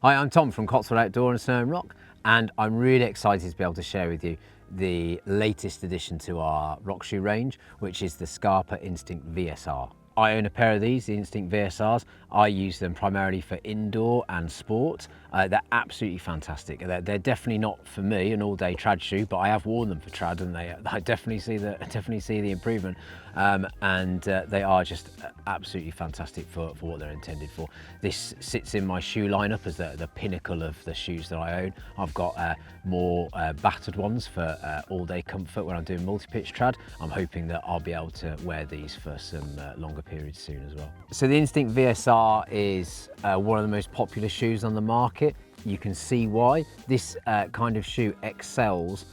Hi, I'm Tom from Cotswold Outdoor and Snow and Rock, and I'm really excited to be able to share with you the latest addition to our rock shoe range, which is the Scarpa Instinct VSR. I own a pair of these, the Instinct VSRs. I use them primarily for indoor and sport. They're absolutely fantastic. They're definitely not for me an all-day trad shoe, but I have worn them for trad, and I definitely see the improvement. They are just absolutely fantastic for what they're intended for. This sits in my shoe lineup as the pinnacle of the shoes that I own. I've got more battered ones for all-day comfort when I'm doing multi-pitch trad. I'm hoping that I'll be able to wear these for some longer periods soon as well. So the Instinct VSR is one of the most popular shoes on the market. You can see why. This kind of shoe excels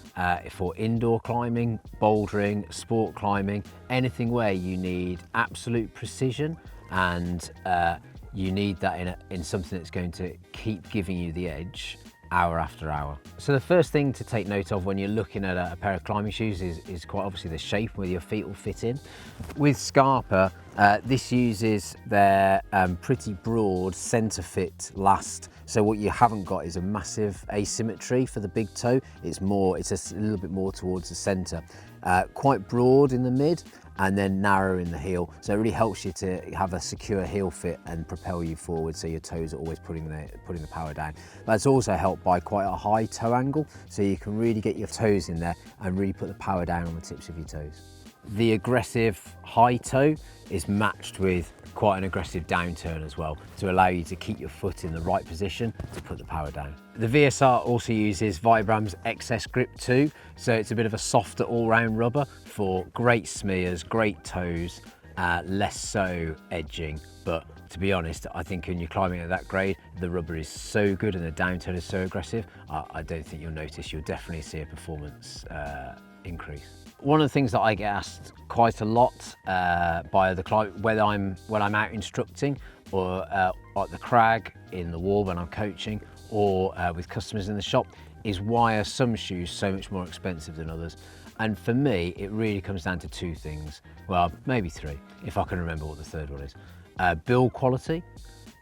for indoor climbing, bouldering, sport climbing, anything where you need absolute precision, and you need that in something that's going to keep giving you the edge hour after hour. So the first thing to take note of when you're looking at a pair of climbing shoes is quite obviously the shape where your feet will fit in. With Scarpa, this uses their pretty broad center fit last. So what you haven't got is a massive asymmetry for the big toe. It's a little bit more towards the center. Quite broad in the mid and then narrow in the heel. So it really helps you to have a secure heel fit and propel you forward, so your toes are always putting the power down. That's also helped by quite a high toe angle, so you can really get your toes in there and really put the power down on the tips of your toes. The aggressive high toe is matched with quite an aggressive downturn as well, to allow you to keep your foot in the right position to put the power down. The VSR also uses Vibram's Excess Grip 2, so it's a bit of a softer all-round rubber for great smears, great toes, less so edging. But to be honest, I think when you're climbing at that grade, the rubber is so good and the downturn is so aggressive, I don't think you'll notice. You'll definitely see a performance increase. One of the things that I get asked quite a lot by the client, when I'm out instructing, or at the crag, in the wall when I'm coaching, or with customers in the shop, is why are some shoes so much more expensive than others? And for me, it really comes down to two things. Well, maybe three, if I can remember what the third one is. Build quality,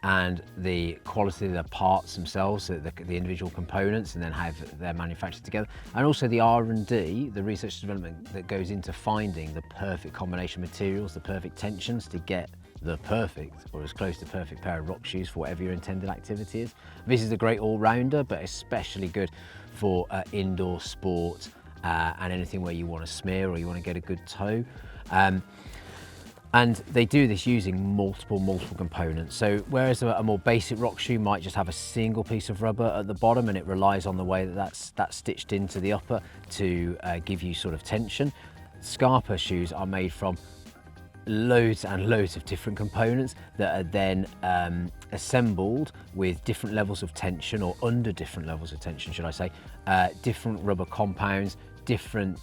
and the quality of the parts themselves, so the individual components, and then how they're manufactured together, and also the R&D, the research and development that goes into finding the perfect combination of materials, the perfect tensions to get the perfect, or as close to perfect, pair of rock shoes for whatever your intended activity is. This is a great all-rounder, but especially good for indoor sport and anything where you want to smear or you want to get a good toe. And they do this using multiple components. So whereas a more basic rock shoe might just have a single piece of rubber at the bottom and it relies on the way that's stitched into the upper to give you sort of tension, Scarpa shoes are made from loads and loads of different components that are then assembled with different levels of tension, or under different levels of tension, should I say, different rubber compounds, different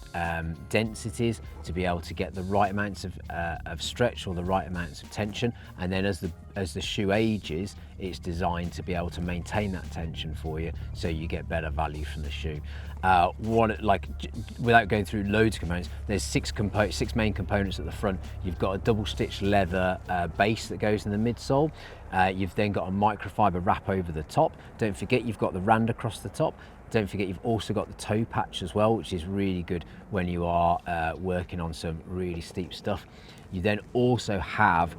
densities to be able to get the right amounts of stretch or the right amounts of tension. And then as the shoe ages, it's designed to be able to maintain that tension for you, so you get better value from the shoe. Without going through loads of components, there's six main components at the front. You've got a double stitch leather base that goes in the midsole. You've then got a microfiber wrap over the top. Don't forget you've got the rand across the top. Don't forget you've also got the toe patch as well, which is really good when you are working on some really steep stuff. You then also have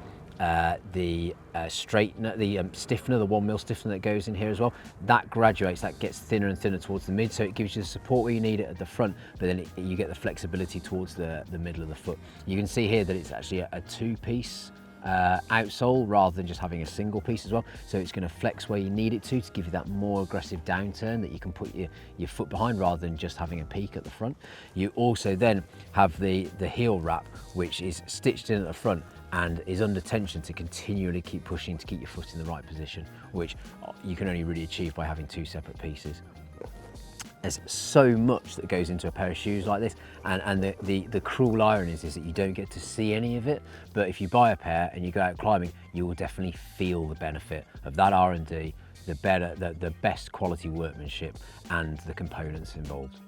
the straightener, the stiffener, the 1mm stiffener that goes in here as well. That graduates, that gets thinner and thinner towards the mid, so it gives you the support where you need it at the front, but then you get the flexibility towards the middle of the foot. You can see here that it's actually a two-piece outsole rather than just having a single piece as well, so it's going to flex where you need it to give you that more aggressive downturn that you can put your foot behind rather than just having a peak at the front. You also then have the heel wrap, which is stitched in at the front and is under tension to continually keep pushing to keep your foot in the right position, which you can only really achieve by having two separate pieces. There's so much that goes into a pair of shoes like this, and the cruel irony is that you don't get to see any of it, but if you buy a pair and you go out climbing, you will definitely feel the benefit of that R&D, the best quality workmanship and the components involved.